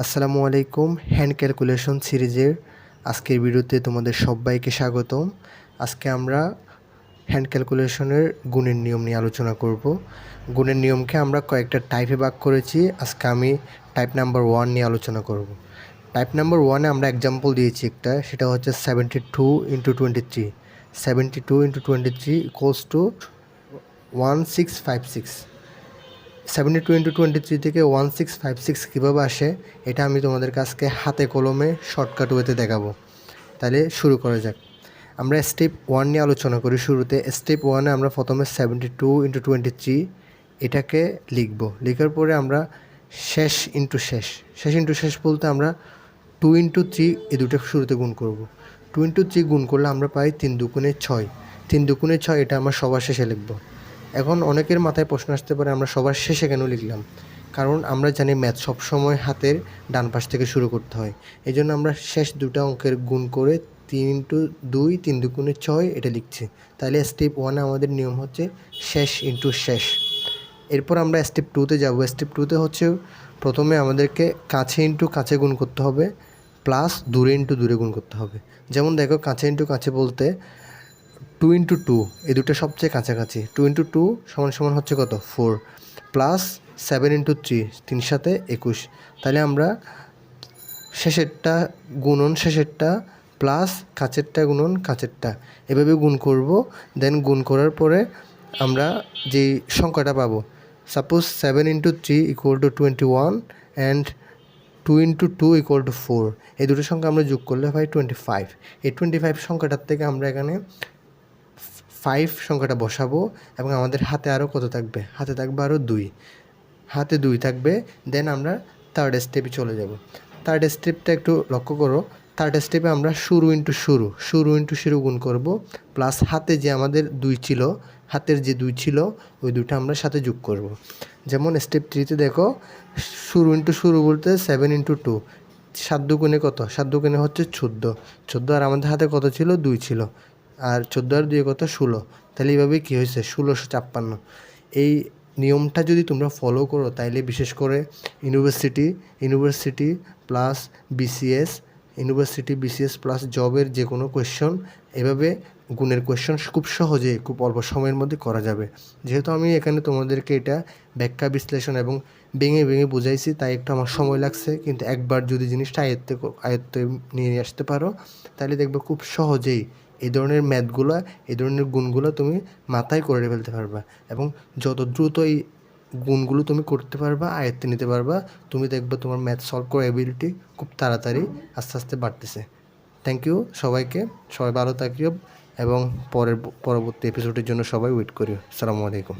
আসসালামু আলাইকুম। Hand calculation সিরিজের আজকের ভিডিওতে তোমাদের সবাইকে স্বাগতম। আজকে আমরা হ্যান্ড ক্যালকুলেশনের গুণের নিয়ম নিয়ে আলোচনা করব। গুণের নিয়মকে আমরা কয়েকটা টাইপে ভাগ করেছি। আজকে আমি টাইপ নাম্বার 1 নিয়ে আলোচনা করব। টাইপ নাম্বার 1-এ আমরা এক্সাম্পল দিয়েছি একটা, সেটা হচ্ছে 72 × 23। 72 × 23 ইকুয়ালস টু 1656। 72 × 23 থেকে 1656 কীভাবে আসে এটা আমি তোমাদের কাছকে হাতে কলমে শর্টকাট ওয়েতে দেখাবো। তাহলে শুরু করা যাক। আমরা স্টেপ 1 নিয়ে আলোচনা করি। শুরুতে স্টেপ 1-এ আমরা প্রথমে 72 × 23 এটাকে লিখব। লেখার পরে আমরা শেষ ইন্টু শেষ বলতে আমরা 2 × 3 এই দুটো শুরুতে গুণ করব। 2 × 3 গুণ করলে আমরা পাই 3 দুগুণে 6। 3 দুগুণে 6 এটা আমরা সবার শেষে লিখব। এখন অনেকের মাথায় প্রশ্ন আসতে পারে, আমরা সবার শেষে কেন লিখলাম? কারণ আমরা জানি ম্যাথ সবসময় হাতের ডান পাশ থেকে শুরু করতে হয়। এই জন্য আমরা শেষ দুটো অঙ্কের গুণ করে 3 × 2 3 দুগুণে 6 এটা লিখছি। তাহলে স্টেপ 1-এ আমাদের নিয়ম হচ্ছে শেষ ইন্টু শেষ। এরপর আমরা স্টেপ 2-তে যাব। স্টেপ 2-তে হচ্ছে প্রথমে আমাদেরকে কাছে ইন্টু কাছে গুণ করতে হবে, প্লাস দূরে ইন্টু দূরে গুণ করতে হবে। যেমন দেখো, কাছে ইন্টু কাছে বলতে 2 × 2 এই দুটো সবচেয়ে কাছাকাছি। 2 × 2 সমান হচ্ছে কত? 4, প্লাস 7 × 3 3 সাথে 21। তাহলে আমরা শেষেরটা গুণন শেষেরটা প্লাস কাছেরটা গুণন কাছেরটা এভাবে গুণ করব। দেন গুণ করার পরে আমরা যে সংখ্যাটা পাবো, সাপোজ 7 × 3 = 21 অ্যান্ড 2 × 2 = 4। এই দুটো সংখ্যা আমরা যোগ করলে হয় 25। এই 25 সংখ্যাটার থেকে আমরা এখানে 5 সংখ্যাটা বসাবো এবং আমাদের হাতে আরও কত থাকবে? হাতে থাকবে আরও 2। হাতে 2 থাকবে। দেন আমরা থার্ড স্টেপে চলে যাব। থার্ড স্টেপটা একটু লক্ষ্য করো। থার্ড স্টেপে আমরা শুরু ইন্টু শুরু গুণ করব, প্লাস হাতে যে আমাদের 2 ছিল, হাতের যে 2 ছিল ওই 2টা আমরা সাথে যোগ করব। যেমন স্টেপ 3-তে দেখো, শুরু ইন্টু শুরু বলতে 7 × 2 7 দুগুণে কত? 7 দুগুণে হচ্ছে 14। আর আমাদের হাতে কত ছিল? 2 ছিল। আর 14 আর 2 কত? 16। তাহলে এইভাবে কী হয়েছে? 1656। এই নিয়মটা যদি তোমরা ফলো করো তাইলে বিশেষ করে ইউনিভার্সিটি প্লাস বিসিএস প্লাস জবের যে কোনো কোয়েশ্চন, এভাবে গুণের কোয়েশ্চন খুব সহজে খুব অল্প সময়ের মধ্যে করা যাবে। যেহেতু আমি এখানে তোমাদেরকে এটা ব্যাখ্যা বিশ্লেষণ এবং ভেঙে বুঝাইছি, তাই একটু আমার সময় লাগছে, কিন্তু একবার যদি জিনিসটা আয়ত্তে নিয়ে আসতে পারো তাহলে দেখবে খুব সহজেই এই ধরনের ম্যাথগুলো, এই ধরনের গুণগুলো তুমি মাথায় করে ফেলতে পারবা এবং যত দ্রুত এই গুণগুলো তুমি করতে পারবা, আয়ত্তে নিতে পারবা, তুমি দেখবে তোমার ম্যাথ সলভ করার এবিলিটি খুব তাড়াতাড়ি আস্তে আস্তে বাড়তেছে। থ্যাংক ইউ সবাইকে। সবাই ভালো থাকিও এবং পরবর্তী এপিসোডের জন্য সবাই ওয়েট করিও। আসসালামু আলাইকুম।